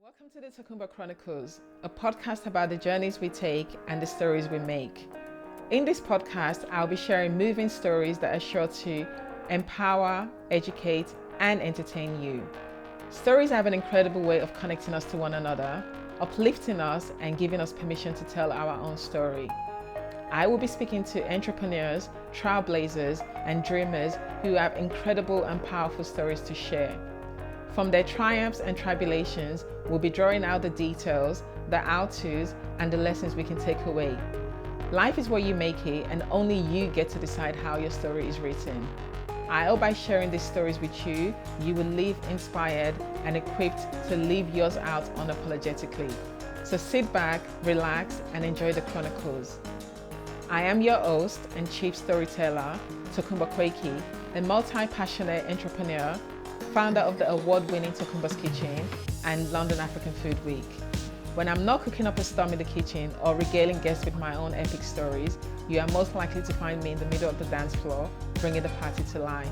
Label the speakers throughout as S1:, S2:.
S1: Welcome to the Tokunbo Chronicles, a podcast about the journeys we take and the stories we make. In this podcast, I'll be sharing moving stories that are sure to empower, educate, and entertain you. Stories have an incredible way of connecting us to one another, uplifting us, and giving us permission to tell our own story. I will be speaking to entrepreneurs, trailblazers, and dreamers who have incredible and powerful stories to share. From their triumphs and tribulations, we'll be drawing out the details, the how-tos, and the lessons we can take away. Life is where you make it, and only you get to decide how your story is written. I hope by sharing these stories with you, you will live inspired and equipped to live yours out unapologetically. So sit back, relax, and enjoy the chronicles. I am your host and chief storyteller, Tokunbo Koiki, a multi-passionate entrepreneur, founder of the award-winning Tokunbo's Kitchen and London African Food Week. When I'm not cooking up a storm in the kitchen or regaling guests with my own epic stories, you are most likely to find me in the middle of the dance floor, bringing the party to life.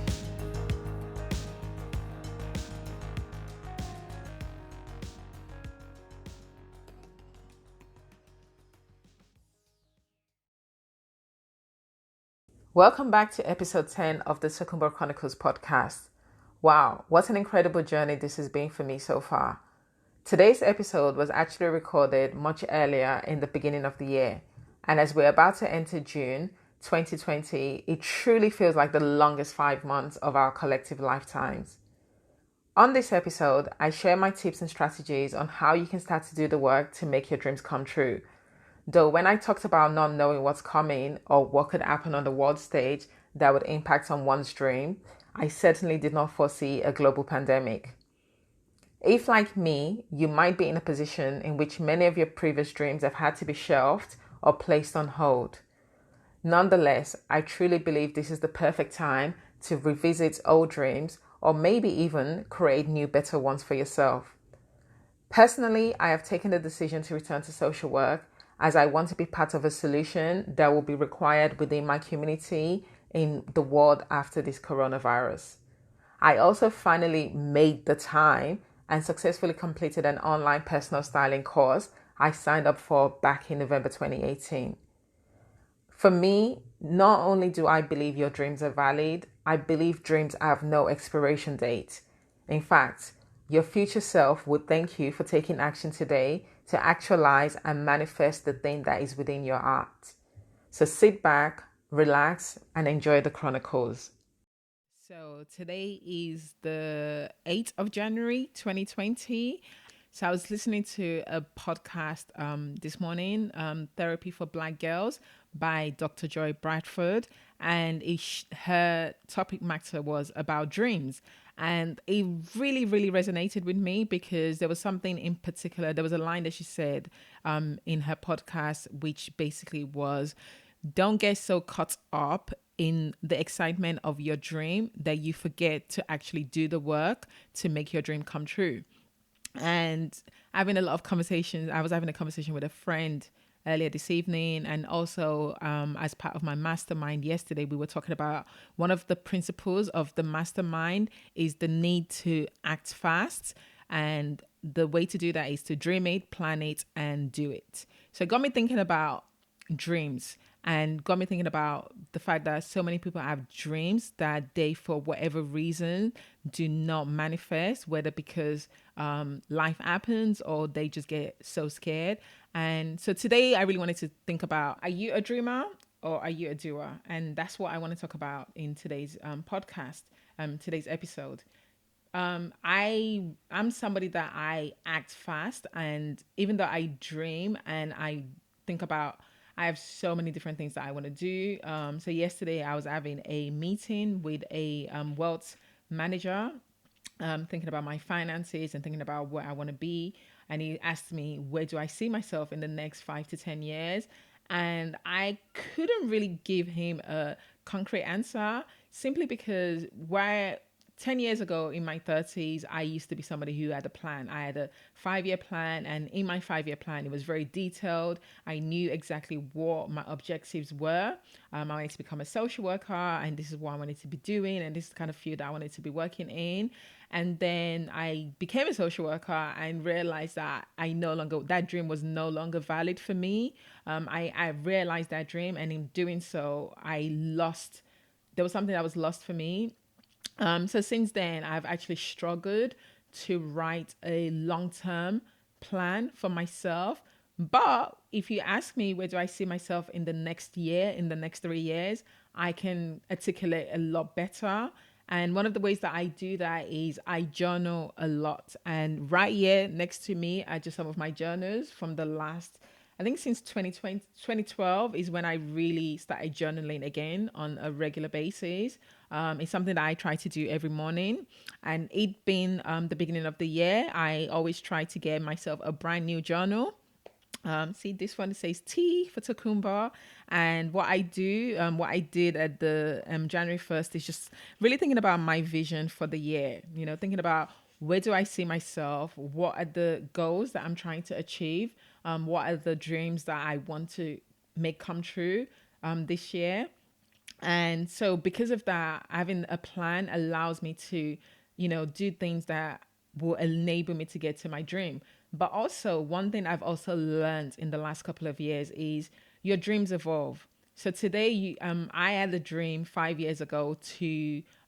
S1: Welcome back to episode 10 of the Tokunbo Chronicles podcast. Wow, what an incredible journey this has been for me so far. Today's episode was actually recorded much earlier in the beginning of the year. And as we're about to enter June 2020, it truly feels like the longest 5 months of our collective lifetimes. On this episode, I share my tips and strategies on how you can start to do the work to make your dreams come true. Though when I talked about not knowing what's coming or what could happen on the world stage that would impact on one's dream, I certainly did not foresee a global pandemic. If, like me, you might be in a position in which many of your previous dreams have had to be shelved or placed on hold. Nonetheless, I truly believe this is the perfect time to revisit old dreams or maybe even create new, better ones for yourself. Personally, I have taken the decision to return to social work as I want to be part of a solution that will be required within my community in the world after this coronavirus. I also finally made the time and successfully completed an online personal styling course I signed up for back in November 2018. For me, not only do I believe your dreams are valid, I believe dreams have no expiration date. In fact, your future self would thank you for taking action today to actualize and manifest the thing that is within your heart. So sit back, relax, and enjoy the chronicles. So today is the 8th of January, 2020. So I was listening to a podcast this morning, Therapy for Black Girls by Dr. Joy Bradford. And her topic matter was about dreams. And it really, really resonated with me because there was something in particular. There was a line that she said in her podcast, which basically was, don't get so caught up in the excitement of your dream that you forget to actually do the work to make your dream come true. And having a lot of conversations, I was having a conversation with a friend earlier this evening, and also as part of my mastermind yesterday, we were talking about one of the principles of the mastermind is the need to act fast. And the way to do that is to dream it, plan it, and do it. So it got me thinking about dreams and got me thinking about the fact that so many people have dreams that they, for whatever reason, do not manifest, whether because life happens or they just get so scared. And so today I really wanted to think about, are you a dreamer or are you a doer? And that's what I want to talk about in today's podcast, today's episode. I'm somebody that I act fast, and even though I dream and I think about, I have so many different things that I want to do. So yesterday I was having a meeting with a wealth manager, thinking about my finances and thinking about where I want to be. And he asked me, where do I see myself in the next 5 to 10 years? And I couldn't really give him a concrete answer simply because where 10 years ago in my 30s, I used to be somebody who had a plan. I had a 5 year plan, and in my 5 year plan, it was very detailed. I knew exactly what my objectives were. I wanted to become a social worker, and this is what I wanted to be doing, and this is the kind of field I wanted to be working in. And then I became a social worker and realized that that dream was no longer valid for me. I realized that dream, and in doing so, there was something that was lost for me. So since then, I've actually struggled to write a long term plan for myself. But if you ask me, where do I see myself in the next year, in the next 3 years, I can articulate a lot better. And one of the ways that I do that is I journal a lot. And right here next to me are just some of my journals from the last, I think since 2020, 2012 is when I really started journaling again on a regular basis. It's something that I try to do every morning. And it being the beginning of the year, I always try to get myself a brand new journal. See, this one says T for Tokunbo. And what I did at the January 1st is just really thinking about my vision for the year, thinking about where do I see myself? What are the goals that I'm trying to achieve? What are the dreams that I want to make come true this year? And so because of that, having a plan allows me to, do things that will enable me to get to my dream. But also one thing I've also learned in the last couple of years is your dreams evolve. So today, I had a dream 5 years ago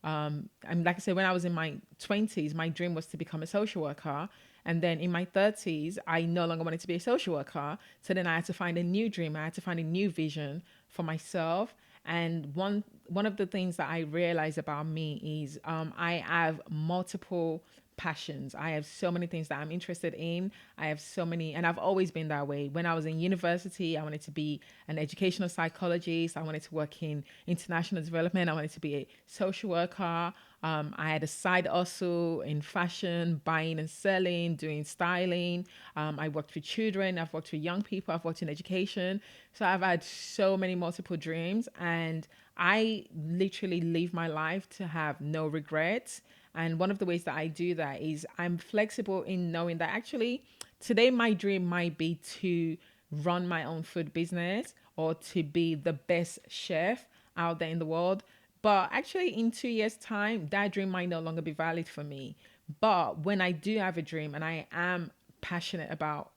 S1: and like I said, when I was in my 20s, my dream was to become a social worker. And then in my 30s, I no longer wanted to be a social worker. So then I had to find a new dream. I had to find a new vision for myself. And one of the things that I realized about me is I have multiple passions. I have so many things that I'm interested in. I have so many, and I've always been that way. When I was in university, I wanted to be an educational psychologist. I wanted to work in international development. I wanted to be a social worker. I had a side hustle in fashion, buying and selling, doing styling. I worked with children. I've worked with young people. I've worked in education. So I've had so many multiple dreams, and I literally live my life to have no regrets. And one of the ways that I do that is I'm flexible in knowing that actually today my dream might be to run my own food business or to be the best chef out there in the world. But actually, in 2 years' time, that dream might no longer be valid for me. But when I do have a dream and I am passionate about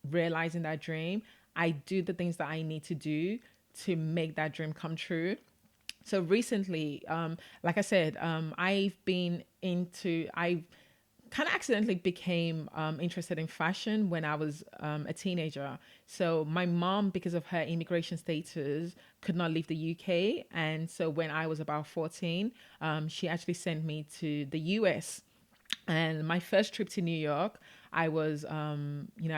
S1: realizing that dream, I do the things that I need to do to make that dream come true. So recently, like I said, I kind of accidentally became interested in fashion when I was a teenager. So my mom, because of her immigration status, could not leave the UK. And so when I was about 14, she actually sent me to the US. And my first trip to New York, I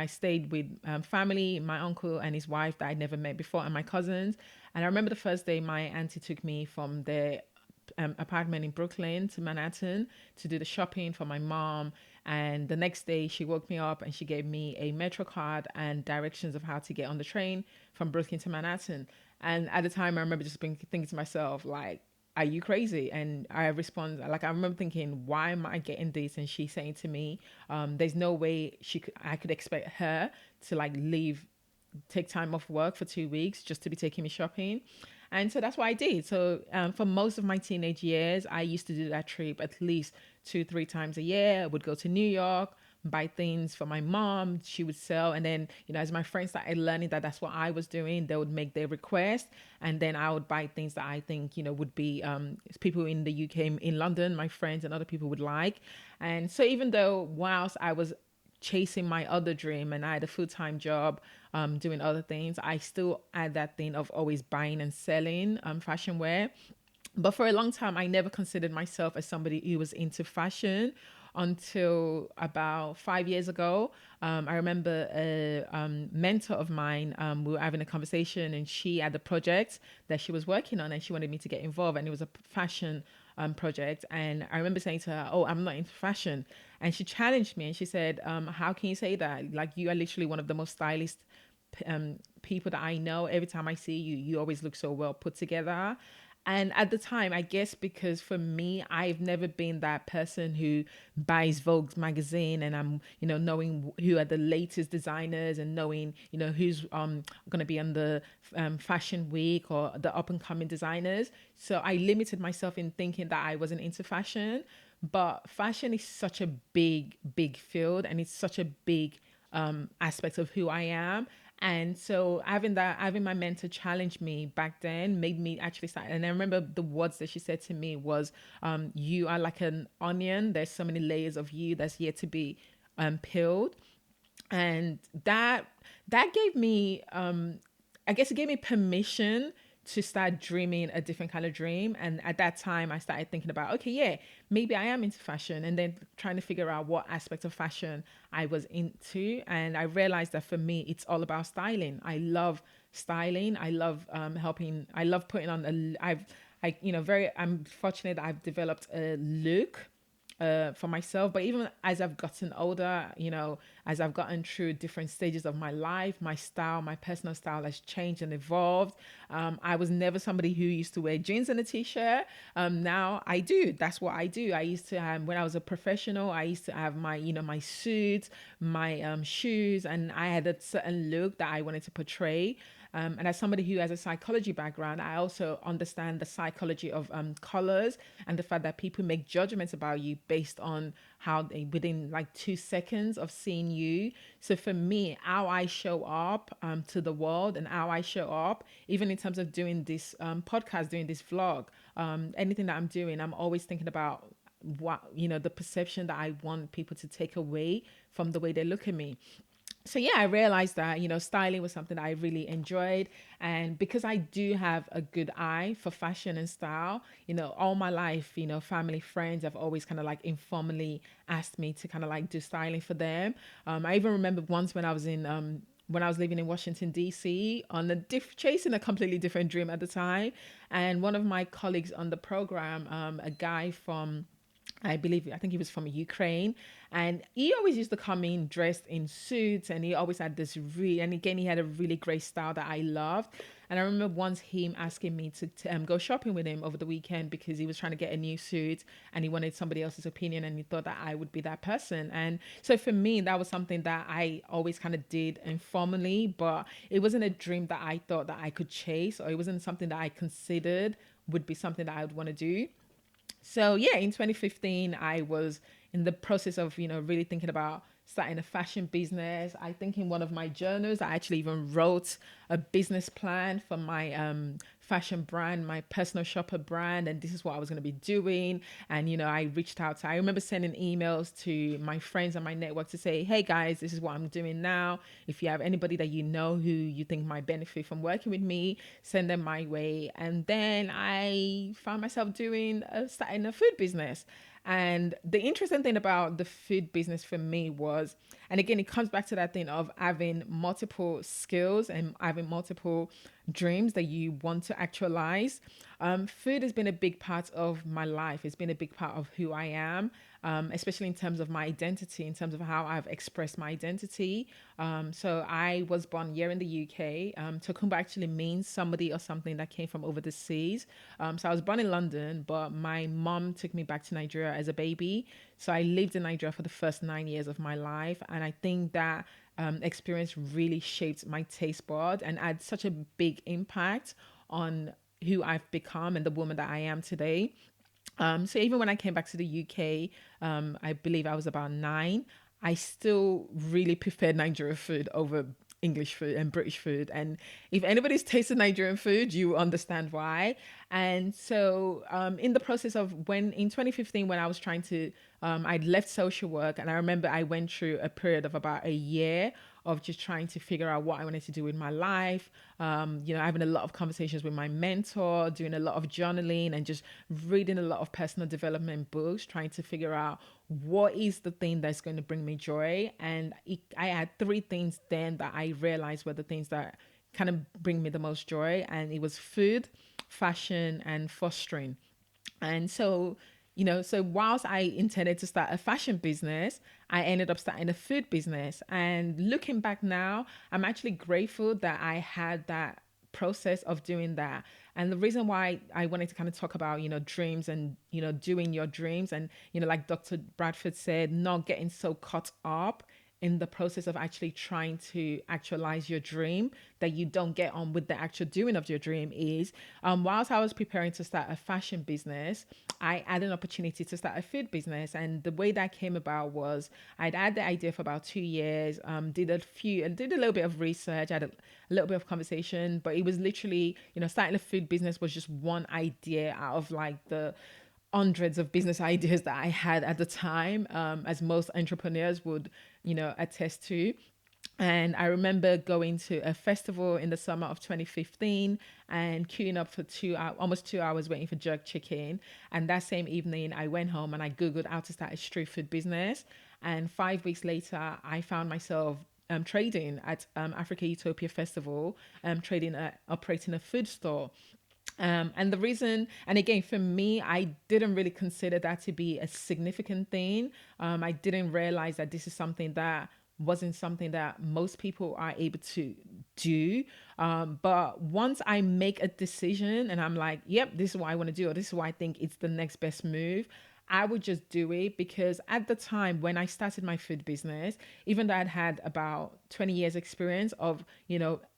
S1: stayed with family, my uncle and his wife that I'd never met before, and my cousins. And I remember the first day my auntie took me from their apartment in Brooklyn to Manhattan to do the shopping for my mom. And the next day, she woke me up and she gave me a Metro card and directions of how to get on the train from Brooklyn to Manhattan. And at the time, I remember just thinking to myself, like, are you crazy? And I respond, like, I remember thinking, why am I getting this? And she's saying to me, there's no way I could expect her to like take time off work for 2 weeks just to be taking me shopping. And so that's what I did. So for most of my teenage years, I used to do that trip at least 2, 3 times a year. I would go to New York, buy things for my mom. She would sell. And then, as my friends started learning that that's what I was doing, they would make their request. And then I would buy things that I think, would be people in the UK, in London, my friends and other people would like. And so even though whilst I was chasing my other dream and I had a full-time job doing other things, I still had that thing of always buying and selling fashion wear. But for a long time, I never considered myself as somebody who was into fashion until about 5 years ago. I remember a mentor of mine, we were having a conversation and she had a project that she was working on and she wanted me to get involved. And it was a fashion project. And I remember saying to her, oh, I'm not into fashion. And she challenged me and she said, how can you say that? Like, you are literally one of the most stylish people that I know. Every time I see you, you always look so well put together. And at the time, I guess because for me, I've never been that person who buys Vogue magazine and I'm, knowing who are the latest designers and knowing, who's going to be on the fashion week or the up and coming designers. So I limited myself in thinking that I wasn't into fashion. But fashion is such a big, big field, and it's such a big aspect of who I am. And so having my mentor challenge me back then made me actually start. And I remember the words that she said to me was, "You are like an onion. There's so many layers of you that's yet to be peeled." And that gave me, I guess it gave me permission to start dreaming a different kind of dream. And at that time, I started thinking about, okay, yeah, maybe I am into fashion, and then trying to figure out what aspect of fashion I was into. And I realized that for me, it's all about styling. I love styling. I love helping. I love putting on I'm fortunate that I've developed a look for myself. But even as I've gotten older, as I've gotten through different stages of my life, my personal style has changed and evolved. I was never somebody who used to wear jeans and a t-shirt. Now I do. That's what I do. I used to have, when I was a professional, I used to have my suits, my shoes, and I had a certain look that I wanted to portray. And as somebody who has a psychology background, I also understand the psychology of colors and the fact that people make judgments about you based on how they, within like 2 seconds of seeing you. So for me, how I show up to the world and how I show up, even in terms of doing this podcast, doing this vlog, anything that I'm doing, I'm always thinking about what, the perception that I want people to take away from the way they look at me. So yeah, I realized that, styling was something that I really enjoyed. And because I do have a good eye for fashion and style, all my life, family, friends have always kind of like informally asked me to kind of like do styling for them. I even remember once when I was living in Washington, D.C., on chasing a completely different dream at the time. And one of my colleagues on the program, a guy from, I think he was from Ukraine, and he always used to come in dressed in suits, and he always had and again, he had a really great style that I loved. And I remember once him asking me to go shopping with him over the weekend because he was trying to get a new suit and he wanted somebody else's opinion, and he thought that I would be that person. And so for me, that was something that I always kind of did informally, but it wasn't a dream that I thought that I could chase, or it wasn't something that I considered would be something that I would want to do. So yeah, in 2015, I was in the process of, really thinking about starting a fashion business. I think in one of my journals, I actually even wrote a business plan for my fashion brand, my personal shopper brand, and this is what I was going to be doing. And I reached out I remember sending emails to my friends and my network to say, hey guys, this is what I'm doing now. If you have anybody that you know who you think might benefit from working with me, send them my way. And then I found myself starting a food business. And the interesting thing about the food business for me was, and again, it comes back to that thing of having multiple skills and having multiple dreams that you want to actualize. Food has been a big part of my life. It's been a big part of who I am, especially in terms of my identity, in terms of how I've expressed my identity. So I was born here in the UK. Tokunbo actually means somebody or something that came from over the seas. So I was born in London, but my mom took me back to Nigeria as a baby. So I lived in Nigeria for the first 9 years of my life. And I think that experience really shaped my taste bud and had such a big impact on who I've become and the woman that I am today. So even when I came back to the UK, I believe I was about 9. I still really preferred Nigerian food over English food and British food. And if anybody's tasted Nigerian food, you understand why. And so, in the process of in 2015, when I was I'd left social work, and I remember I went through a period of about a year of just trying to figure out what I wanted to do with my life. Having a lot of conversations with my mentor, doing a lot of journaling, and just reading a lot of personal development books, trying to figure out what is the thing that's going to bring me joy. And I had 3 things then that I realized were the things that kind of bring me the most joy. And it was food, fashion, and fostering. And so whilst I intended to start a fashion business, I ended up starting a food business. And looking back now, I'm actually grateful that I had that process of doing that. And the reason why I wanted to kind of talk about, dreams and, doing your dreams and, like Dr. Bradford said, not getting so caught up in the process of actually trying to actualize your dream that you don't get on with the actual doing of your dream is whilst I was preparing to start a fashion business, I had an opportunity to start a food business. And the way that came about was I'd had the idea for about 2 years, did a little bit of research, had a little bit of conversation, but it was literally, starting a food business was just one idea out of like the hundreds of business ideas that I had at the time, as most entrepreneurs would, attest to. And I remember going to a festival in the summer of 2015 and queuing up for almost 2 hours waiting for jerk chicken. And that same evening, I went home and I Googled how to start a street food business. And 5 weeks later, I found myself trading at Africa Utopia Festival, operating a food store. And the reason, and again, for me, I didn't really consider that to be a significant thing. I didn't realize that this is something that wasn't something that most people are able to do. But once I make a decision and I'm like, yep, this is what I want to do, or this is what I think it's the next best move, I would just do it because at the time when I started my food business, even though I'd had about 20 years experience of,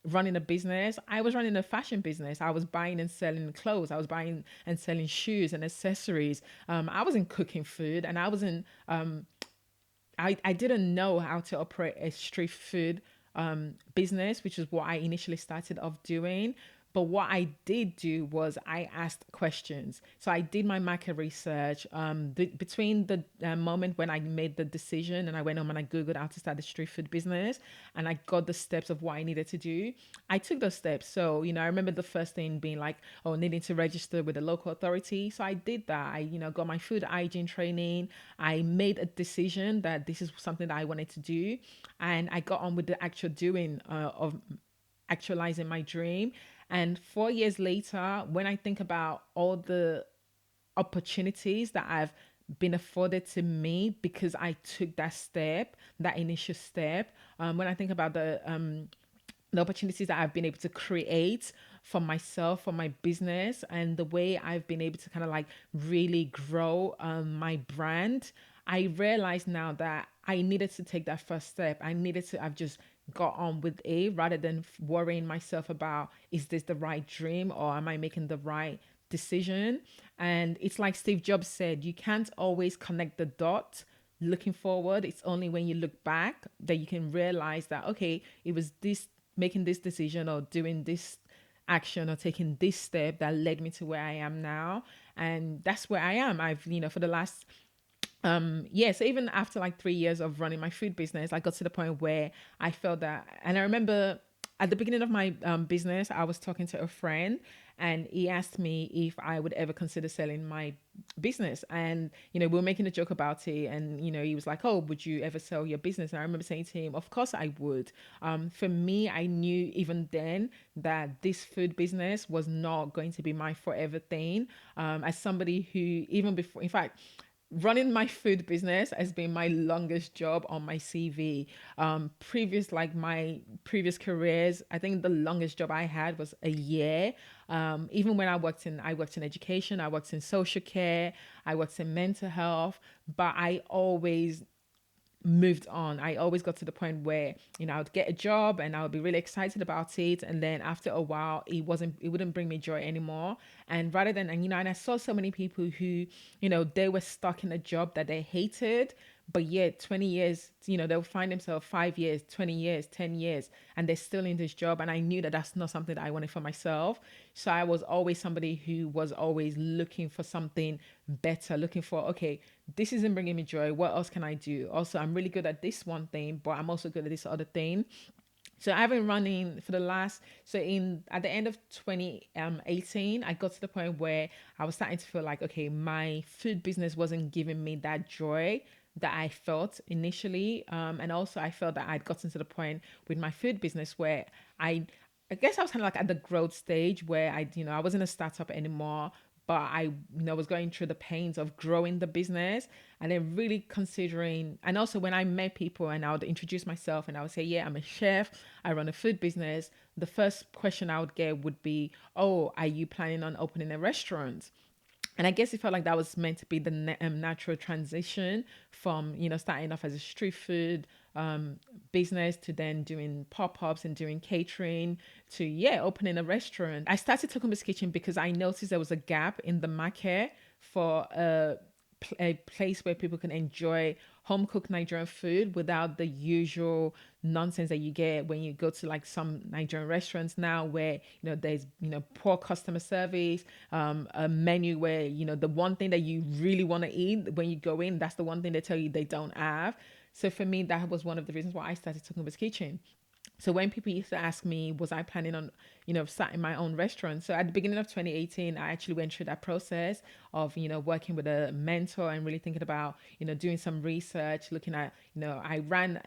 S1: running a business, I was running a fashion business. I was buying and selling clothes. I was buying and selling shoes and accessories. I wasn't cooking food and I didn't know how to operate a street food business, which is what I initially started off doing. But what I did do was I asked questions. So I did my market research between the moment when I made the decision and I went home and I Googled how to start the street food business and I got the steps of what I needed to do. I took those steps. So, I remember the first thing being like, oh, needing to register with the local authority. So I did that. I, got my food hygiene training. I made a decision that this is something that I wanted to do. And I got on with the actual doing of actualizing my dream. And 4 years later, when I think about all the opportunities that I've been afforded to me because I took that step, that initial step, when I think about the opportunities that I've been able to create for myself, for my business, and the way I've been able to kind of like really grow my brand, I realize now that I needed to take that first step. I needed to have just got on with it rather than worrying myself about is this the right dream or am I making the right decision? And it's like Steve Jobs said, you can't always connect the dots looking forward. It's only when you look back that you can realize that, okay, it was this making this decision or doing this action or taking this step that led me to where I am now. And that's where I am. I've, for the last so even after like 3 years of running my food business, I got to the point where I felt that, and I remember at the beginning of my business, I was talking to a friend and he asked me if I would ever consider selling my business. And, we were making a joke about it. And, he was like, oh, would you ever sell your business? And I remember saying to him, of course I would. For me, I knew even then that this food business was not going to be my forever thing. As somebody who, even before, in fact, running my food business has been my longest job on my CV. My previous careers, I think the longest job I had was a year. Even when I worked in education, I worked in social care, I worked in mental health, but I always moved on. I always got to the point where, I would get a job and I would be really excited about it. And then after a while, it wouldn't bring me joy anymore. And rather than, and I saw so many people who, they were stuck in a job that they hated, but yet 20 years, they'll find themselves 5 years, 20 years, 10 years, and they're still in this job. And I knew that that's not something that I wanted for myself. So I was always somebody who was always looking for something better, looking for, okay, this isn't bringing me joy. What else can I do? Also, I'm really good at this one thing, but I'm also good at this other thing. So I've been running for the last, at the end of 2018, I got to the point where I was starting to feel like, okay, my food business wasn't giving me that joy that I felt initially. And also I felt that I'd gotten to the point with my food business where I guess I was kind of like at the growth stage where I wasn't a startup anymore, but I, was going through the pains of growing the business and then really considering. And also when I met people and I would introduce myself and I would say, yeah, I'm a chef, I run a food business. The first question I would get would be, oh, are you planning on opening a restaurant? And I guess it felt like that was meant to be the natural transition from, starting off as a street food business to then doing pop-ups and doing catering to, yeah, opening a restaurant. I started Tokunbo's Kitchen because I noticed there was a gap in the market for a place where people can enjoy home cooked Nigerian food without the usual nonsense that you get when you go to like some Nigerian restaurants now, where there's poor customer service, a menu where the one thing that you really want to eat when you go in, that's the one thing they tell you they don't have. So for me, that was one of the reasons why I started Tokunbo's Kitchen. So when people used to ask me, was I planning on, starting my own restaurant? So at the beginning of 2018, I actually went through that process of, working with a mentor and really thinking about, doing some research, looking at, I ran,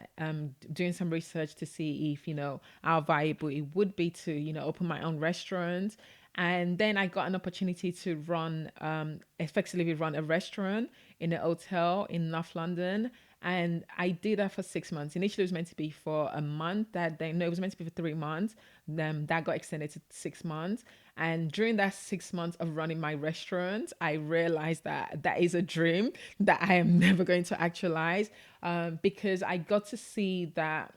S1: doing some research to see if, how viable it would be to, open my own restaurant. And then I got an opportunity to effectively run a restaurant in a hotel in North London. And I did that for 6 months. Initially, it was meant to be for a month. No, it was meant to be for 3 months. Then that got extended to 6 months. And during that 6 months of running my restaurant, I realized that that is a dream that I am never going to actualize, because I got to see that,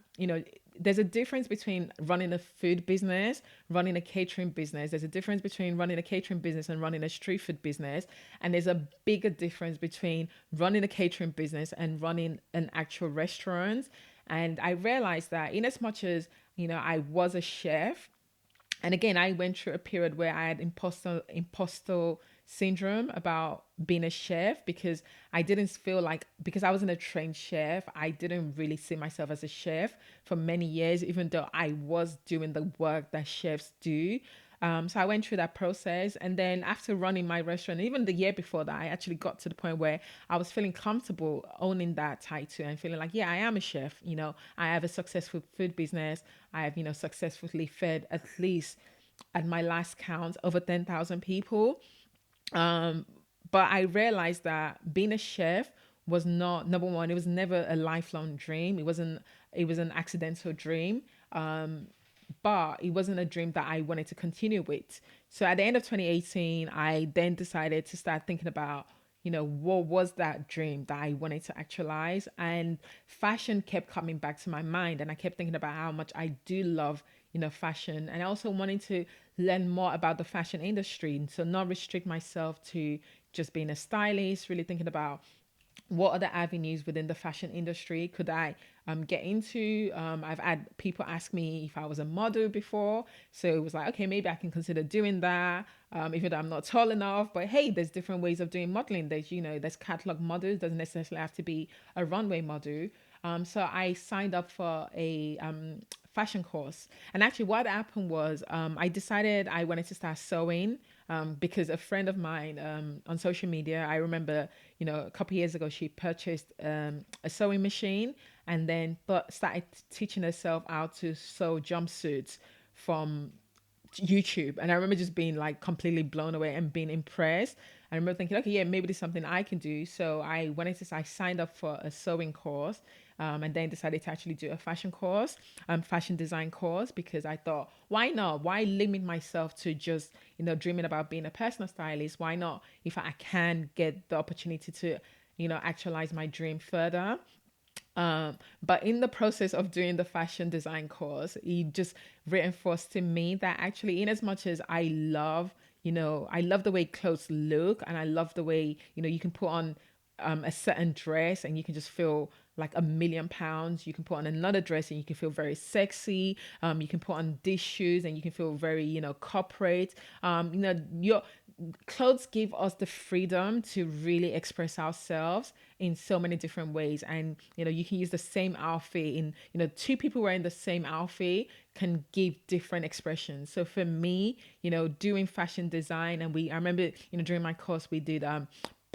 S1: there's a difference between running a food business, running a catering business. There's a difference between running a catering business and running a street food business. And there's a bigger difference between running a catering business and running an actual restaurant. And I realized that in as much as, I was a chef, and again, I went through a period where I had imposter syndrome about being a chef, because I didn't feel like, because I wasn't a trained chef, I didn't really see myself as a chef for many years, even though I was doing the work that chefs do. So I went through that process. And then after running my restaurant, even the year before that, I actually got to the point where I was feeling comfortable owning that title and feeling like, yeah, I am a chef. I have a successful food business. I have, successfully fed at least, at my last count, over 10,000 people. Um, but I realized that being a chef was not, number one, it was never a lifelong dream. It was an accidental dream. But it wasn't a dream that I wanted to continue with. So at the end of 2018, I then decided to start thinking about, what was that dream that I wanted to actualize? And fashion kept coming back to my mind. And I kept thinking about how much I do love, fashion. And I also wanted to learn more about the fashion industry. And so not restrict myself to just being a stylist, really thinking about what other avenues within the fashion industry could I get into. I've had people ask me if I was a model before. So it was like, okay, maybe I can consider doing that, even though I'm not tall enough. But hey, there's different ways of doing modeling. There's catalog models, doesn't necessarily have to be a runway model. So I signed up for a fashion course. And actually, what happened was I decided I wanted to start sewing, because a friend of mine on social media, I remember, a couple of years ago, she purchased a sewing machine and then started teaching herself how to sew jumpsuits from YouTube. And I remember just being like completely blown away and being impressed. I remember thinking, okay, yeah, maybe this is something I can do. So I signed up for a sewing course, and then decided to actually do a fashion course, fashion design course, because I thought, why not? Why limit myself to just, dreaming about being a personal stylist? Why not, if I can get the opportunity to, actualize my dream further? But in the process of doing the fashion design course, it just reinforced to me that actually, in as much as I love the way clothes look, and I love the way, you can put on a certain dress and you can just feel like £1,000,000. You can put on another dress and you can feel very sexy. You can put on these shoes and you can feel very, corporate. Your clothes give us the freedom to really express ourselves in so many different ways. And, you can use the same outfit in, two people wearing the same outfit can give different expressions. So for me, doing fashion design, and I remember, during my course, we did,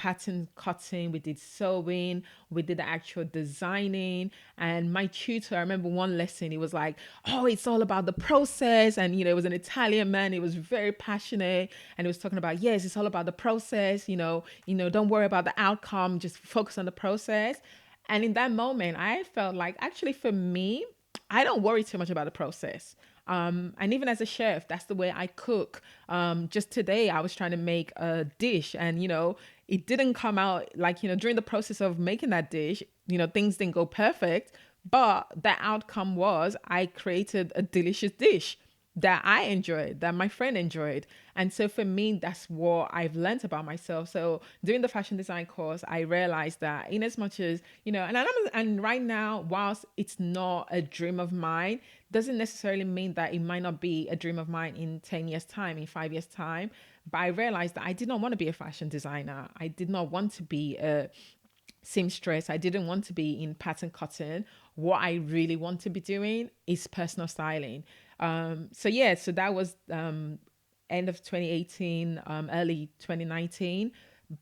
S1: pattern cutting, we did sewing, we did the actual designing. And my tutor, I remember one lesson, he was like, oh, it's all about the process. And, it was an Italian man. He was very passionate. And he was talking about, yes, it's all about the process. Don't worry about the outcome. Just focus on the process. And in that moment, I felt like actually for me, I don't worry too much about the process. And even as a chef, that's the way I cook. Just today, I was trying to make a dish, and it didn't come out like during the process of making that dish, things didn't go perfect, but the outcome was I created a delicious dish that I enjoyed, that my friend enjoyed. And so for me, that's what I've learned about myself. So during the fashion design course, I realized that in as much as, and right now, whilst it's not a dream of mine, doesn't necessarily mean that it might not be a dream of mine in 10 years time, in 5 years time. But I realized that I did not want to be a fashion designer. I did not want to be a seamstress. I didn't want to be in pattern cutting. What I really want to be doing is personal styling. So that was end of 2018, early 2019.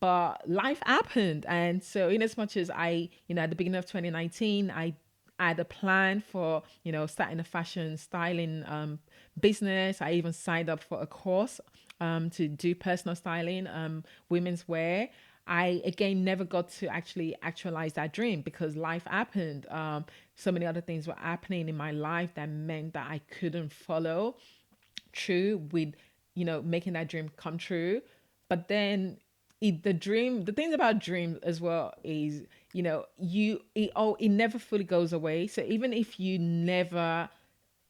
S1: But life happened, and so in as much as I, at the beginning of 2019, I had a plan for starting a fashion styling business. I even signed up for a course to do personal styling, women's wear. I again never got to actually actualize that dream because life happened. So many other things were happening in my life that meant that I couldn't follow true with making that dream come true. But then the thing about dreams as well is it never fully goes away. So even if you never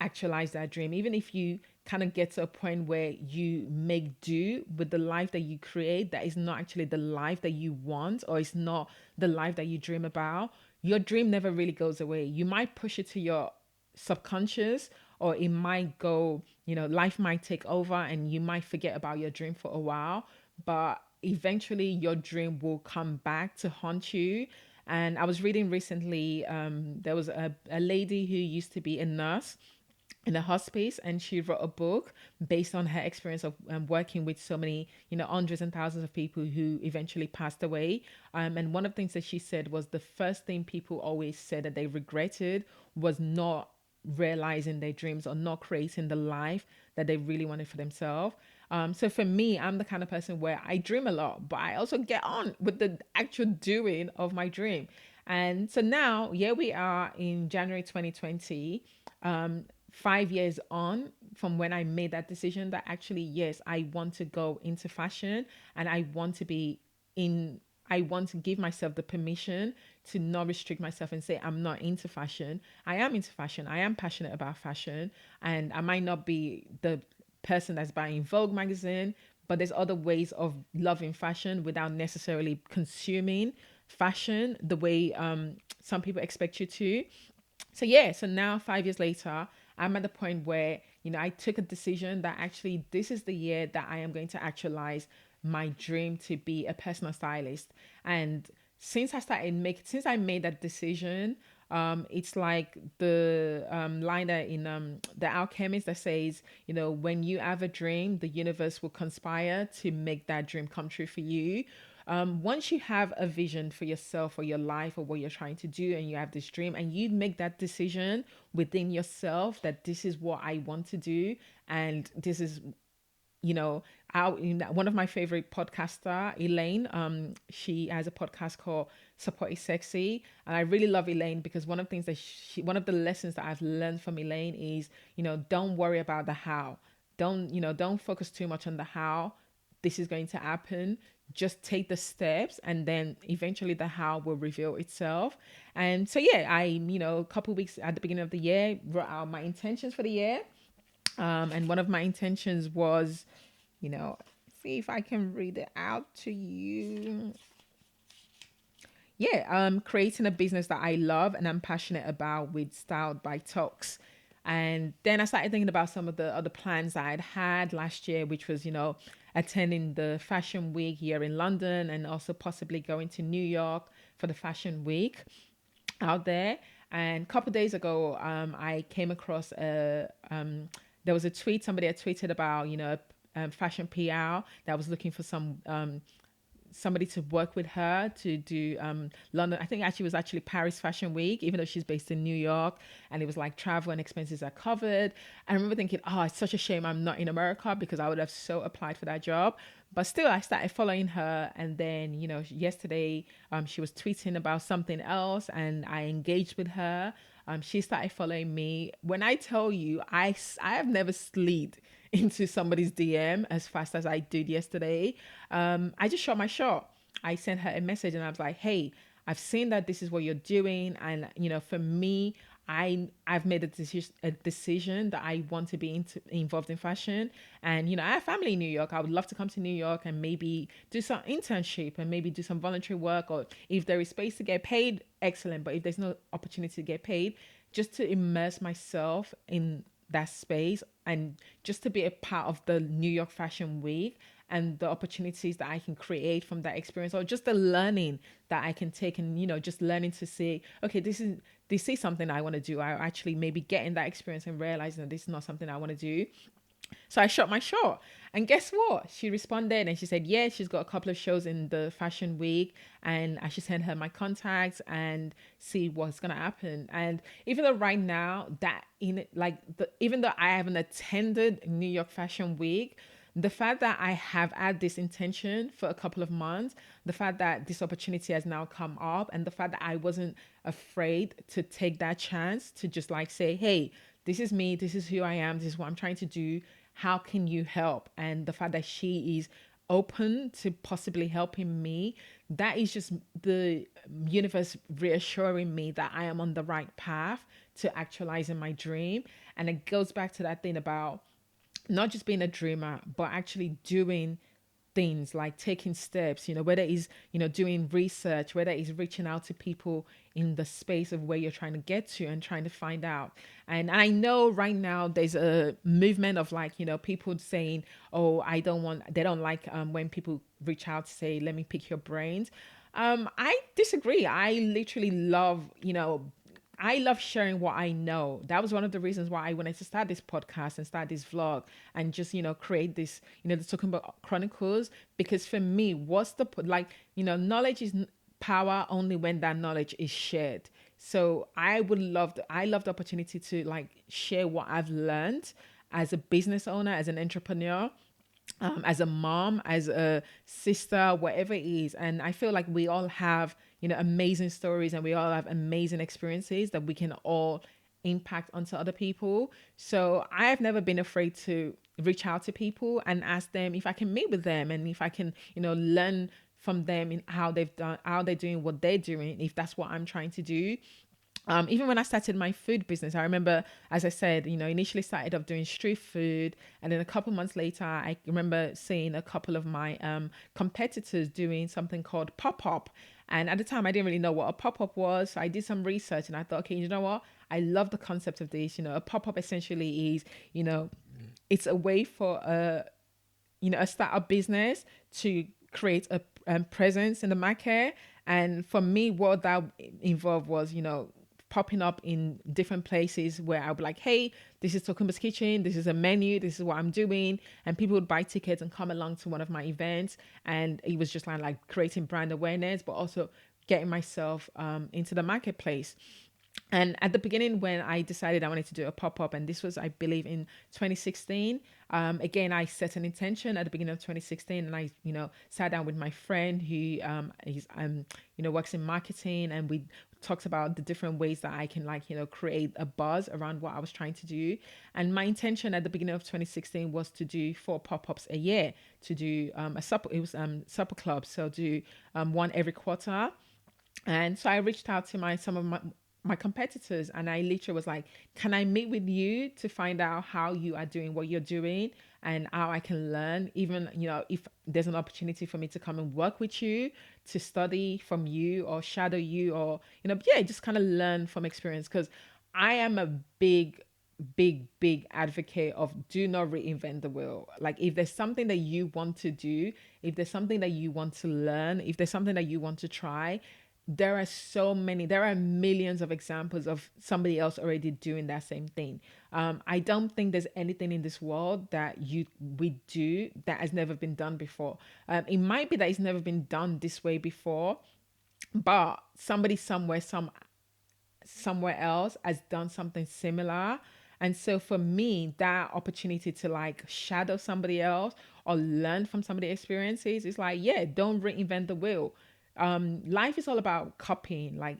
S1: actualize that dream, even if you kind of get to a point where you make do with the life that you create, that is not actually the life that you want, or it's not the life that you dream about, your dream never really goes away. You might push it to your subconscious, or it might go, life might take over and you might forget about your dream for a while, but eventually your dream will come back to haunt you. And I was reading recently, there was a lady who used to be a nurse in a hospice, and she wrote a book based on her experience of working with so many hundreds and thousands of people who eventually passed away. And one of the things that she said was the first thing people always said that they regretted was not realizing their dreams or not creating the life that they really wanted for themselves. So for me, I'm the kind of person where I dream a lot, but I also get on with the actual doing of my dream. And so now, here we are in January 2020, 5 years on from when I made that decision that actually, yes, I want to go into fashion, and I want to give myself the permission to not restrict myself and say I'm not into fashion. I am into fashion. I am passionate about fashion, and I might not be the person that's buying Vogue magazine, but there's other ways of loving fashion without necessarily consuming fashion the way some people expect you to. So now 5 years later, I'm at the point where I took a decision that actually this is the year that I am going to actualize my dream to be a personal stylist. And since I made that decision, it's like the line that in The Alchemist that says, when you have a dream, the universe will conspire to make that dream come true for you. Once you have a vision for yourself or your life or what you're trying to do, and you have this dream and you make that decision within yourself that this is what I want to do, and this is one of my favorite podcaster, Elaine, she has a podcast called Support is Sexy, and I really love Elaine because one of the things one of the lessons that I've learned from Elaine is, don't worry about the how. Don't focus too much on the how this is going to happen. Just take the steps, and then eventually the how will reveal itself. And so I a couple of weeks at the beginning of the year wrote out my intentions for the year. And one of my intentions was, see if I can read it out to you. Creating a business that I love and I'm passionate about with Styled by Talks. And then I started thinking about some of the other plans that I'd had last year, which was, attending the Fashion Week here in London, and also possibly going to New York for the Fashion Week out there. And a couple of days ago, I came across there was a tweet, somebody had tweeted about, fashion PR that was looking for some somebody to work with her to do London. I think actually it was actually Paris Fashion Week, even though she's based in New York, and it was like travel and expenses are covered. I remember thinking, oh, it's such a shame I'm not in America because I would have so applied for that job. But still, I started following her, and then yesterday, she was tweeting about something else, and I engaged with her. She started following me. When I tell you, I have never slid into somebody's DM as fast as I did yesterday. I just shot my shot. I sent her a message and I was like, hey, I've seen that this is what you're doing. And, for me, I've made a decision that I want to be involved in fashion. And, I have family in New York. I would love to come to New York and maybe do some internship and maybe do some voluntary work, or if there is space to get paid, excellent. But if there's no opportunity to get paid, just to immerse myself in that space and just to be a part of the New York Fashion Week and the opportunities that I can create from that experience, or just the learning that I can take, and just learning to say, okay, this is something I want to do. I actually maybe get in that experience and realizing that this is not something I want to do. So I shot my shot. And guess what? She responded and she said, yeah, she's got a couple of shows in the fashion week, and I should send her my contacts and see what's going to happen. And even though right now that even though I haven't attended New York Fashion Week, the fact that I have had this intention for a couple of months, the fact that this opportunity has now come up, and the fact that I wasn't afraid to take that chance to just like say, hey, this is me, this is who I am, this is what I'm trying to do. How can you help? And the fact that she is open to possibly helping me, that is just the universe reassuring me that I am on the right path to actualizing my dream. And it goes back to that thing about not just being a dreamer, but actually doing things like taking steps, whether it's, doing research, whether it's reaching out to people in the space of where you're trying to get to and trying to find out. And I know right now there's a movement of like, people saying, oh, they don't like when people reach out to say, let me pick your brains. I disagree. I literally love, I love sharing what I know. That was one of the reasons why I wanted to start this podcast and start this vlog and just, create this, the Tokunbo Chronicles. Because for me, what's the, knowledge is power only when that knowledge is shared. So I love the opportunity to like share what I've learned as a business owner, as an entrepreneur, as a mom, as a sister, whatever it is. And I feel like we all have, amazing stories, and we all have amazing experiences that we can all impact onto other people. So I have never been afraid to reach out to people and ask them if I can meet with them, and if I can, learn from them in how they're doing what they're doing, if that's what I'm trying to do. Even when I started my food business, I remember, as I said, initially started off doing street food. And then a couple months later, I remember seeing a couple of my competitors doing something called pop-up. And at the time, I didn't really know what a pop-up was. So I did some research and I thought, okay, you know what? I love the concept of this. A pop-up essentially is, it's a way for a startup business to create a presence in the market. And for me, what that involved was, popping up in different places where I'll be like, hey, this is Tokunbo's Kitchen, this is a menu, this is what I'm doing. And people would buy tickets and come along to one of my events. And it was just like creating brand awareness, but also getting myself into the marketplace. And at the beginning, when I decided I wanted to do a pop-up, and this was, I believe, in 2016, again, I set an intention at the beginning of 2016, and I, sat down with my friend who works in marketing, and we talked about the different ways that I can create a buzz around what I was trying to do. And my intention at the beginning of 2016 was to do 4 pop-ups a year, to do supper club, so do one every quarter. And so I reached out to some of my competitors, and I literally was like, can I meet with you to find out how you are doing what you're doing and how I can learn, even, if there's an opportunity for me to come and work with you, to study from you or shadow you, or, just kind of learn from experience. Because I am a big advocate of do not reinvent the wheel. Like, if there's something that you want to do, if there's something that you want to learn, if there's something that you want to try, there are millions of examples of somebody else already doing that same thing. I don't think there's anything in this world that we do that has never been done before. It might be that it's never been done this way before, but somebody somewhere else has done something similar. And so for me, that opportunity to like shadow somebody else or learn from somebody's experiences is like, yeah, don't reinvent the wheel. Life is all about copying. Like,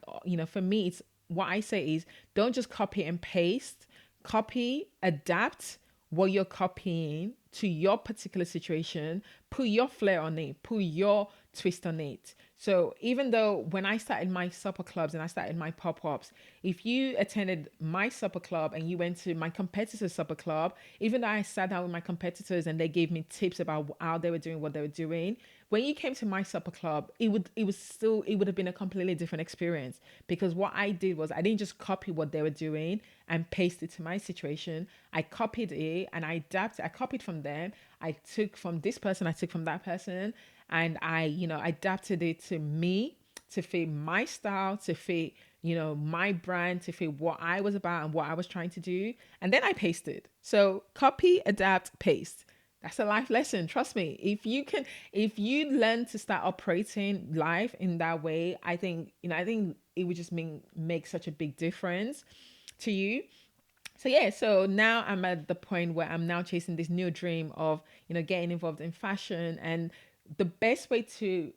S1: for me, it's what I say is don't just copy and paste, copy, adapt what you're copying to your particular situation, put your flair on it, put your twist on it. So even though when I started my supper clubs and I started my pop-ups, if you attended my supper club and you went to my competitor's supper club, even though I sat down with my competitors and they gave me tips about how they were doing what they were doing, when you came to my supper club, it would have been a completely different experience, because what I did was I didn't just copy what they were doing and paste it to my situation. I copied it and I adapted. I copied from them. I took from this person, I took from that person, and I, adapted it to me, to fit my style, to fit, my brand, to fit what I was about and what I was trying to do. And then I pasted. So copy, adapt, paste. That's a life lesson. Trust me. If you learn to start operating life in that way, I think it would just make such a big difference to you. So yeah, so now I'm at the point where I'm now chasing this new dream of, getting involved in fashion. And the best way to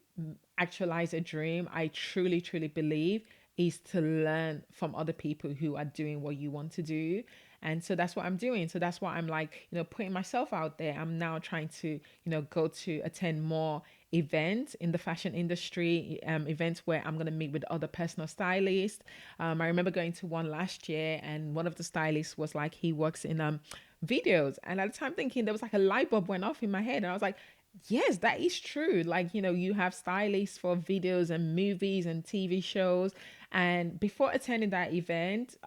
S1: actualize a dream, I truly, truly believe, is to learn from other people who are doing what you want to do. And so that's what I'm doing. So that's why I'm like, putting myself out there. I'm now trying to, go to attend more events in the fashion industry, events where I'm going to meet with other personal stylists. I remember going to one last year, and one of the stylists was like, he works in videos. And at the time thinking, there was like a light bulb went off in my head. And I was like, yes, that is true. Like, you have stylists for videos and movies and TV shows. And before attending that event,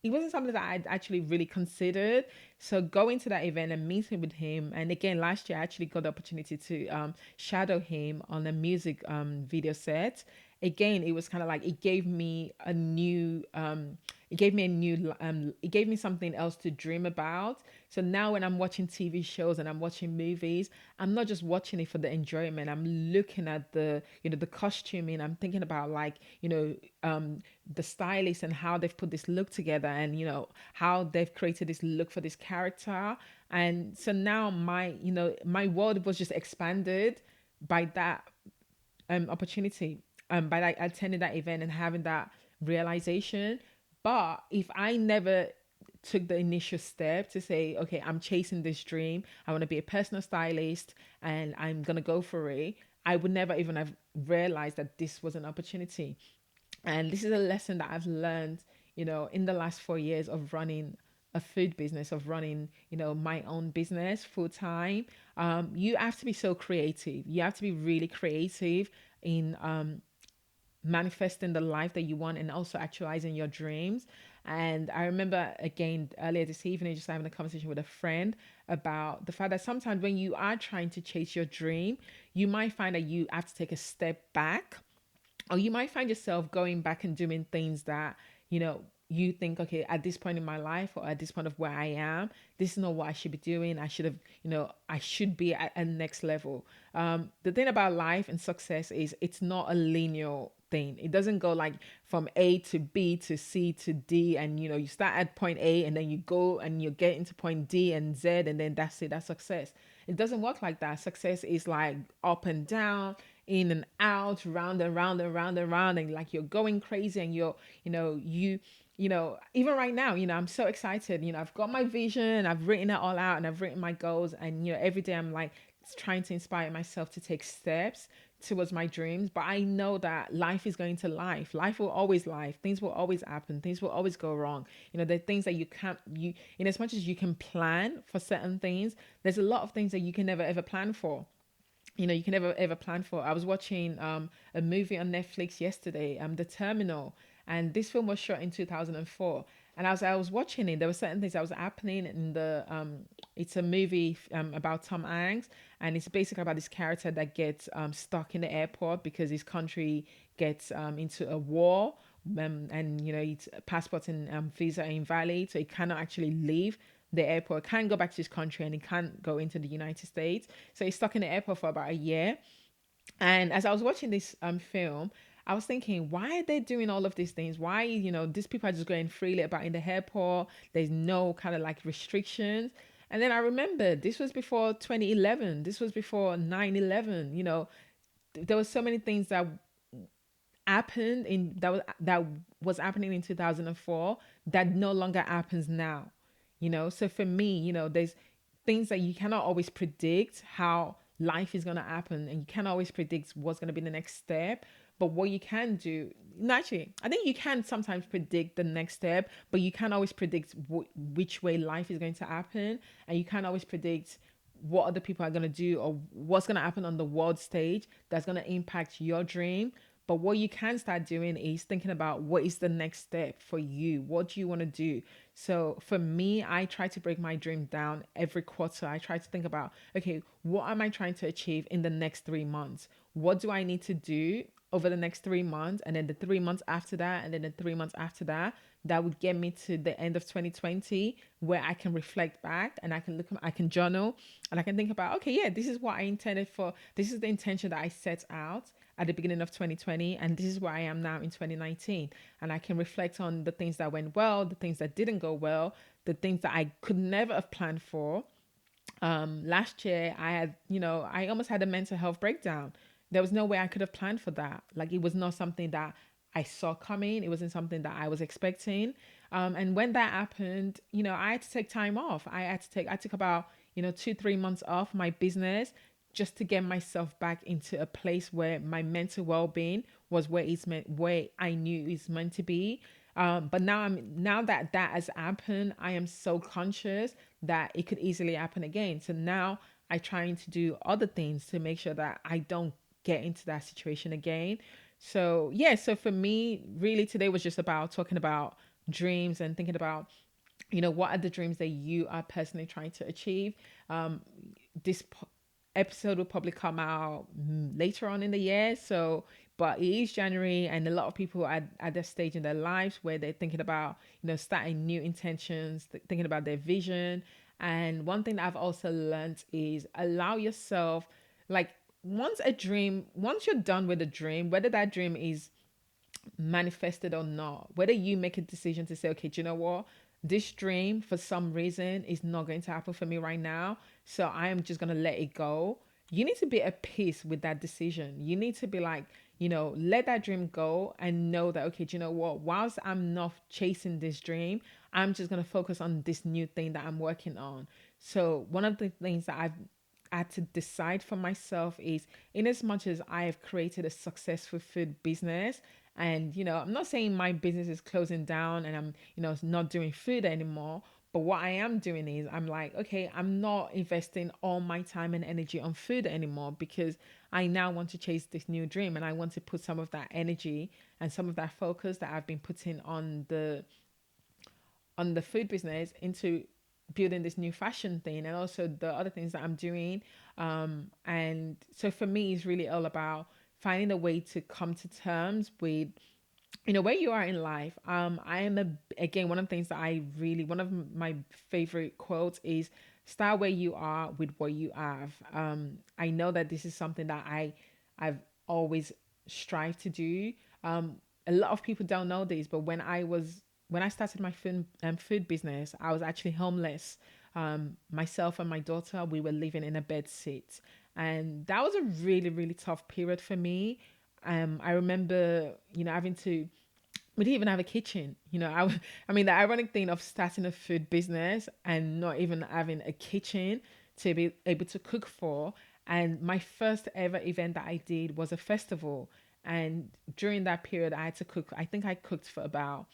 S1: it wasn't something that I'd actually really considered. So going to that event and meeting with him, and again last year I actually got the opportunity to shadow him on a music video set. Again, it was kind of like it gave me something else to dream about. So now when I'm watching TV shows and I'm watching movies, I'm not just watching it for the enjoyment. I'm looking at the costuming. I'm thinking about like, the stylist and how they've put this look together, and, how they've created this look for this character. And so now my world was just expanded by that opportunity, by like attending that event and having that realization. But if I never took the initial step to say, okay, I'm chasing this dream, I want to be a personal stylist and I'm going to go for it, I would never even have realized that this was an opportunity. And this is a lesson that I've learned, in the last 4 years of running a food business, of running, my own business full time. You have to be so creative. You have to be really creative in manifesting the life that you want and also actualizing your dreams. And I remember again earlier this evening just having a conversation with a friend about the fact that sometimes when you are trying to chase your dream, you might find that you have to take a step back, or you might find yourself going back and doing things that, you think, okay, at this point in my life or at this point of where I am, this is not what I should be doing. I should have, I should be at a next level. The thing about life and success is it's not a linear thing. It doesn't go like from A to B to C to D, and you start at point A and then you go and you get into point D and Z, and then that's it, that's success. It doesn't work like that. Success is like up and down, in and out, round and round and round and round, and like you're going crazy, and even right now, I'm so excited. I've got my vision, I've written it all out, and I've written my goals, and every day I'm like trying to inspire myself to take steps towards my dreams. But I know that life is going to life will always life, things will always happen, things will always go wrong. There are things that you can't, in as much as you can plan for certain things, there's a lot of things that you can never ever plan for. You can never ever plan for. I was watching a movie on Netflix yesterday, The Terminal, and this film was shot in 2004. And as I was watching it, there were certain things that was happening in the. It's a movie about Tom Hanks, and it's basically about this character that gets stuck in the airport because his country gets into a war, and its passport and visa are invalid, so he cannot actually leave the airport, can't go back to his country, and he can't go into the United States. So he's stuck in the airport for about a year. And as I was watching this film, I was thinking, why are they doing all of these things? Why, these people are just going freely about in the airport. There's no kind of like restrictions. And then I remember this was before 2011. This was before 9/11. There was so many things that was happening in 2004 that no longer happens now. So for me, there's things that you cannot always predict how life is going to happen, and you can't always predict what's going to be the next step. But what you can do, naturally, I think you can sometimes predict the next step, but you can't always predict which way life is going to happen, and you can't always predict what other people are going to do or what's going to happen on the world stage that's going to impact your dream. But what you can start doing is thinking about what is the next step for you. What do you want to do? So for me, I try to break my dream down every quarter. I try to think about, okay, what am I trying to achieve in the next 3 months? What do I need to do over the next 3 months? And then the 3 months after that, and then the 3 months after that, that would get me to the end of 2020, where I can reflect back and I can journal, and I can think about, okay, yeah, this is what I intended for. This is the intention that I set out at the beginning of 2020, and this is where I am now in 2019. And I can reflect on the things that went well, the things that didn't go well, the things that I could never have planned for. Last year I almost had a mental health breakdown. There was no way I could have planned for that. Like, it was not something that I saw coming. It wasn't something that I was expecting. And when that happened, I had to take time off. I took about 2-3 months off my business, just to get myself back into a place where my mental well-being was where I knew it's meant to be. But now that that has happened, I am so conscious that it could easily happen again. So now I trying to do other things to make sure that I don't get into that situation again. So yeah, so for me, really today was just about talking about dreams and thinking about, what are the dreams that you are personally trying to achieve. This episode will probably come out later on in the year. So, but it is January, and a lot of people are at that stage in their lives where they're thinking about, starting new intentions, thinking about their vision. And one thing that I've also learned is allow yourself, like, once you're done with a dream, whether that dream is manifested or not, whether you make a decision to say, okay, do you know what? This dream for some reason is not going to happen for me right now. So I am just going to let it go. You need to be at peace with that decision. You need to be like, let that dream go and know that, okay, do you know what? Whilst I'm not chasing this dream, I'm just going to focus on this new thing that I'm working on. So one of the things that I've had to decide for myself is, in as much as I have created a successful food business, and I'm not saying my business is closing down and I'm not doing food anymore, but what I am doing is, I'm like, okay, I'm not investing all my time and energy on food anymore, because I now want to chase this new dream, and I want to put some of that energy and some of that focus that I've been putting on the food business into building this new fashion thing, and also the other things that I'm doing. And so for me, it's really all about finding a way to come to terms with where you are in life. I am again, one of the things that one of my favorite quotes is, start where you are with what you have. I know that this is something that I've always strived to do. A lot of people don't know this, but when I started my food business, I was actually homeless. Myself and my daughter, we were living in a bed sit, and that was a really, really tough period for me. I remember, having to. We didn't even have a kitchen. I mean, the ironic thing of starting a food business and not even having a kitchen to be able to cook for. And my first ever event that I did was a festival. And during that period, I had to cook. I think I cooked for about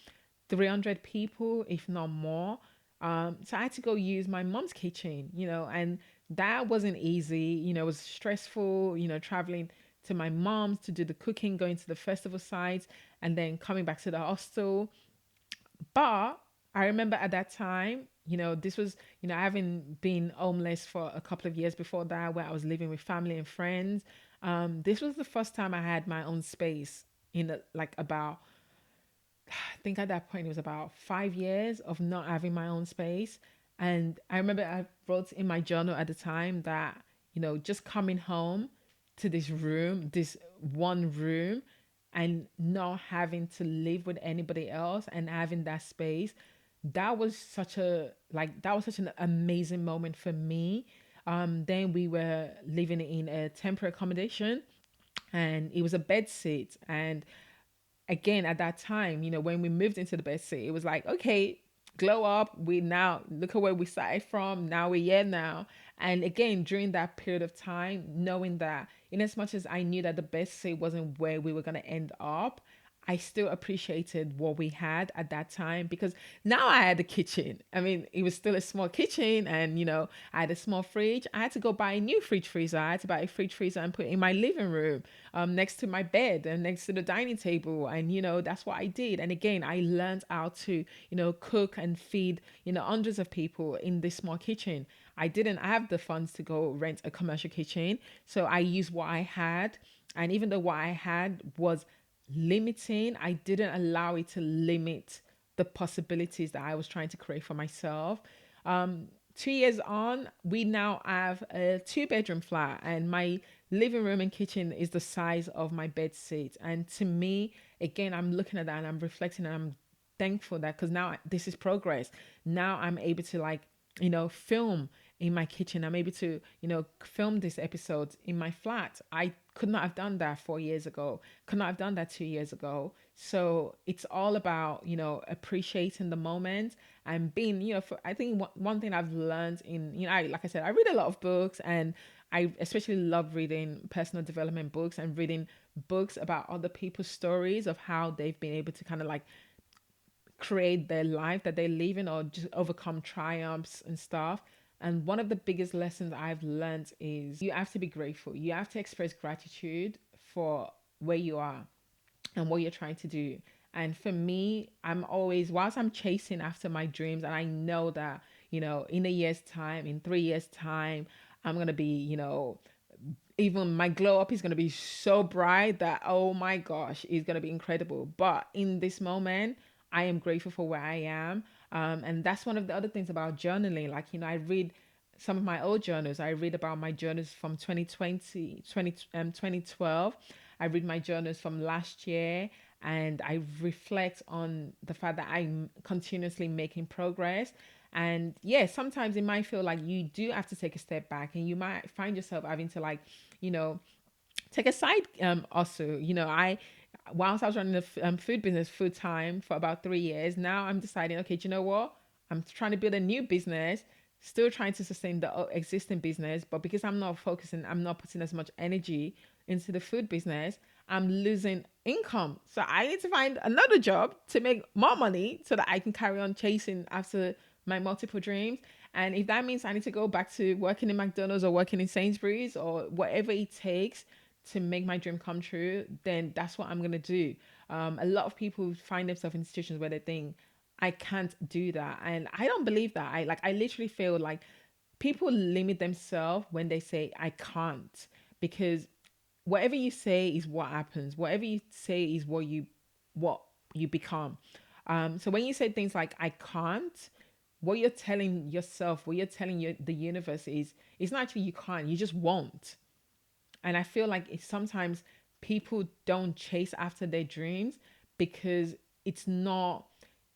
S1: 300 people, if not more. So I had to go use my mom's kitchen, and that wasn't easy. It was stressful, traveling to my mom's to do the cooking, going to the festival sites, and then coming back to the hostel. But I remember at that time, this was, I haven't been homeless for a couple of years before that, where I was living with family and friends. This was the first time I had my own space. like about, I think at that point it was about 5 years of not having my own space. And I remember I wrote in my journal at the time that, just coming home to this room, this one room, and not having to live with anybody else and having that space, that was such an amazing moment for me. Then we were living in a temporary accommodation, and it was a bed sit. And again, at that time, when we moved into the bed sit, it was like, okay, glow up. We now look at where we started from. Now we're here now. And again, during that period of time, knowing that in as much as I knew that the best sit wasn't where we were going to end up, I still appreciated what we had at that time, because now I had a kitchen. I mean, it was still a small kitchen, and I had a small fridge. I had to go buy a new fridge freezer. I had to buy a fridge freezer and put it in my living room, next to my bed and next to the dining table. And that's what I did. And again, I learned how to cook and feed hundreds of people in this small kitchen. I didn't have the funds to go rent a commercial kitchen, so I used what I had. And even though what I had was limiting, I didn't allow it to limit the possibilities that I was trying to create for myself. 2 years on, we now have a 2 bedroom flat, and my living room and kitchen is the size of my bed seat. And to me, again, I'm looking at that and I'm reflecting, and I'm thankful that, because now this is progress. Now I'm able to, like, film in my kitchen. I'm able to, film this episode in my flat. I could not have done that 4 years ago, could not have done that 2 years ago. So it's all about, appreciating the moment and being, I think one thing I've learned in, like I said, I read a lot of books, and I especially love reading personal development books and reading books about other people's stories of how they've been able to kind of like create their life that they live in, or just overcome triumphs and stuff. And one of the biggest lessons I've learned is you have to be grateful. You have to express gratitude for where you are and what you're trying to do. And for me, I'm always, whilst I'm chasing after my dreams, and I know that, in a year's time, in 3 years' time, I'm going to be, even my glow up is going to be so bright that, oh my gosh, it's going to be incredible. But in this moment, I am grateful for where I am. And that's one of the other things about journaling. Like, I read some of my old journals. I read about my journals from 2012. I read my journals from last year, and I reflect on the fact that I'm continuously making progress. And yeah, sometimes it might feel like you do have to take a step back, and you might find yourself having to, like, you know, take a side also. I whilst I was running the food business full time for about 3 years, now I'm deciding, okay, do you know what? I'm trying to build a new business, still trying to sustain the existing business, but because I'm not putting as much energy into the food business, I'm losing income. So I need to find another job to make more money so that I can carry on chasing after my multiple dreams. And if that means I need to go back to working in McDonald's or working in Sainsbury's or whatever it takes to make my dream come true, then that's what I'm gonna do. A lot of people find themselves in situations where they think, I can't do that, and I don't believe that. I literally feel like people limit themselves when they say I can't, because whatever you say is what happens. Whatever you say is what you become. So when you say things like I can't, what you're telling yourself, what you're telling the universe is, it's not actually you can't, you just won't. And I feel like it's sometimes people don't chase after their dreams because it's not,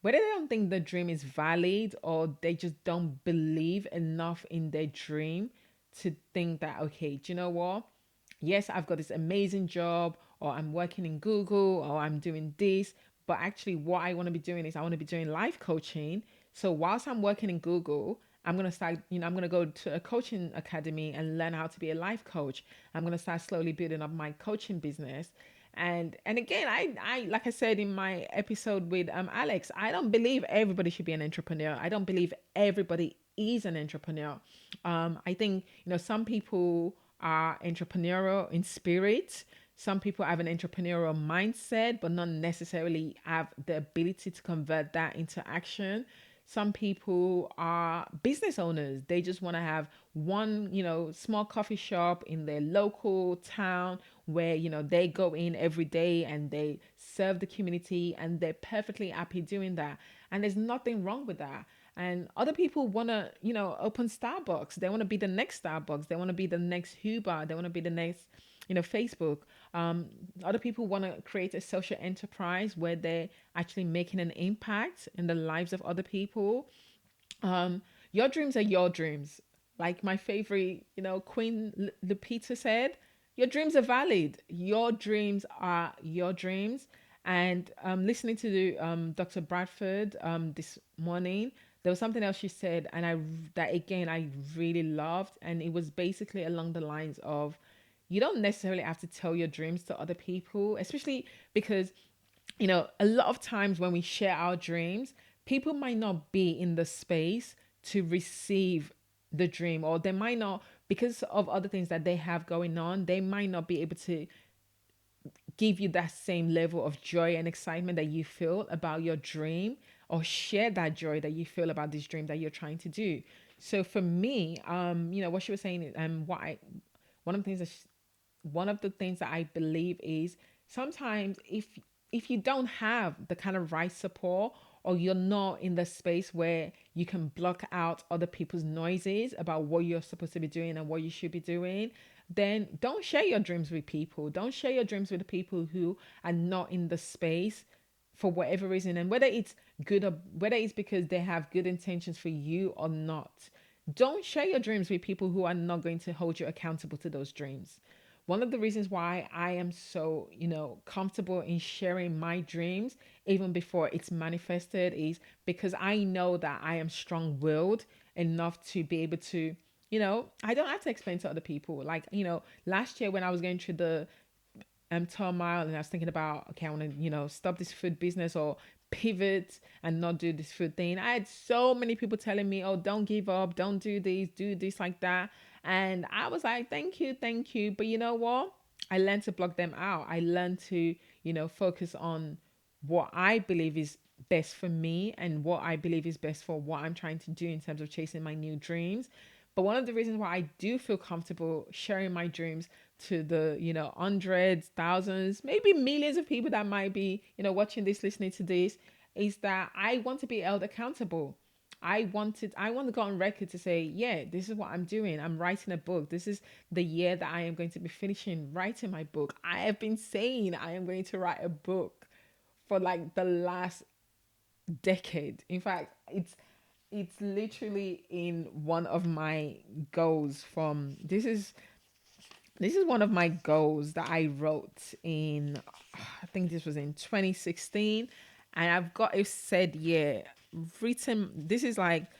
S1: whether they don't think the dream is valid or they just don't believe enough in their dream to think that, okay, do you know what? Yes, I've got this amazing job, or I'm working in Google, or I'm doing this. But actually, what I want to be doing is I want to be doing life coaching. So whilst I'm working in Google, I'm going to start, I'm going to go to a coaching academy and learn how to be a life coach. I'm going to start slowly building up my coaching business. And again, I like I said in my episode with Alex, I don't believe everybody should be an entrepreneur. I don't believe everybody is an entrepreneur. I think, some people are entrepreneurial in spirit. Some people have an entrepreneurial mindset, but not necessarily have the ability to convert that into action. Some people are business owners. They just want to have one, small coffee shop in their local town where, they go in every day and they serve the community, and they're perfectly happy doing that. And there's nothing wrong with that. And other people want to, open Starbucks. They want to be the next Starbucks. They want to be the next Uber. They want to be the next, Facebook. Um, Other people want to create a social enterprise where they're actually making an impact in the lives of other people. Your dreams are your dreams. Like my favorite, Queen Lupita said, your dreams are valid. Your dreams are your dreams. And listening to Dr. Bradford this morning, there was something else she said, and that again I really loved, and it was basically along the lines of, you don't necessarily have to tell your dreams to other people, especially because, a lot of times when we share our dreams, people might not be in the space to receive the dream, or they might not, because of other things that they have going on, they might not be able to give you that same level of joy and excitement that you feel about your dream, or share that joy that you feel about this dream that you're trying to do. So for me, what she was saying, one of the things that one of the things that I believe is, sometimes if you don't have the kind of right support, or you're not in the space where you can block out other people's noises about what you're supposed to be doing and what you should be doing, then don't share your dreams with people. Don't share your dreams with the people who are not in the space for whatever reason, and whether it's good or whether it's because they have good intentions for you or not. Don't share your dreams with people who are not going to hold you accountable to those dreams. One of the reasons why I am so, comfortable in sharing my dreams even before it's manifested is because I know that I am strong-willed enough to be able to, I don't have to explain to other people. Like, last year when I was going through the turmoil, and I was thinking about, okay, I want to, stop this food business or pivot and not do this food thing. I had so many people telling me, oh, don't give up, don't do this like that. And I was like, thank you. But you know what? I learned to block them out. I learned to, focus on what I believe is best for me and what I believe is best for what I'm trying to do in terms of chasing my new dreams. But one of the reasons why I do feel comfortable sharing my dreams to the, hundreds, thousands, maybe millions of people that might be, watching this, listening to this, is that I want to be held accountable. I want to go on record to say, yeah, this is what I'm doing. I'm writing a book. This is the year that I am going to be finishing writing my book. I have been saying I am going to write a book for like the last decade. In fact, it's literally in one of my goals from this is one of my goals that I wrote in, I think this was in 2016. And I've got a said year written. This is like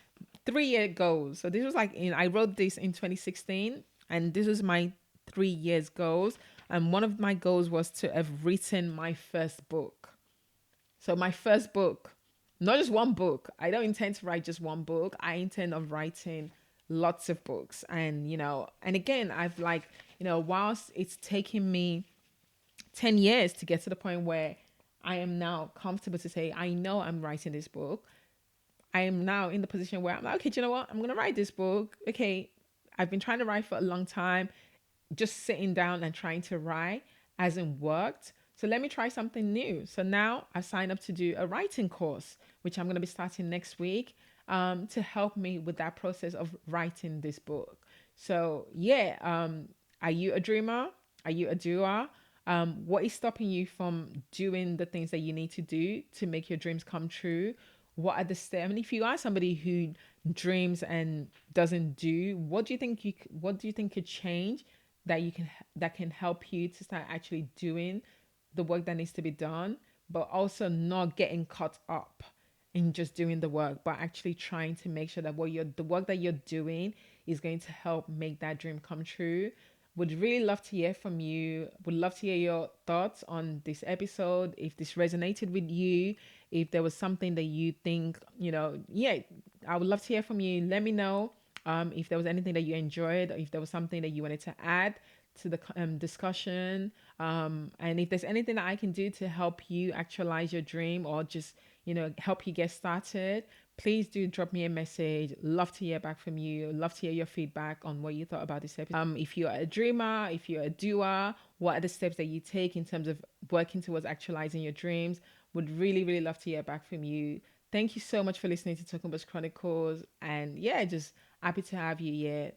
S1: 3 year goals. So this was like I wrote this in 2016, and this was my 3 years goals. And one of my goals was to have written my first book. So my first book, not just one book. I don't intend to write just one book. I intend on writing lots of books. And, and again, I've like, whilst it's taken me 10 years to get to the point where I am now comfortable to say, I know I'm writing this book. I am now in the position where I'm like, okay, do you know what? I'm going to write this book. Okay. I've been trying to write for a long time. Just sitting down and trying to write hasn't worked. So let me try something new. So now I signed up to do a writing course, which I'm going to be starting next week, to help me with that process of writing this book. So yeah, are you a dreamer? Are you a doer? What is stopping you from doing the things that you need to do to make your dreams come true? What are the steps? I mean, if you are somebody who dreams and doesn't do, what do you think could change that can help you to start actually doing the work that needs to be done, but also not getting caught up in just doing the work, but actually trying to make sure that the work that you're doing is going to help make that dream come true. Would really love to hear from you. Would love to hear your thoughts on this episode. If this resonated with you, if there was something that you think, yeah, I would love to hear from you. Let me know if there was anything that you enjoyed, or if there was something that you wanted to add to the discussion. And if there's anything that I can do to help you actualize your dream, or just, help you get started, please do drop me a message. Love to hear back from you. Love to hear your feedback on what you thought about this episode. If you're a dreamer, if you're a doer, what are the steps that you take in terms of working towards actualizing your dreams? Would really, really love to hear back from you. Thank you so much for listening to Tokunbo's Chronicles. And yeah, just happy to have you here.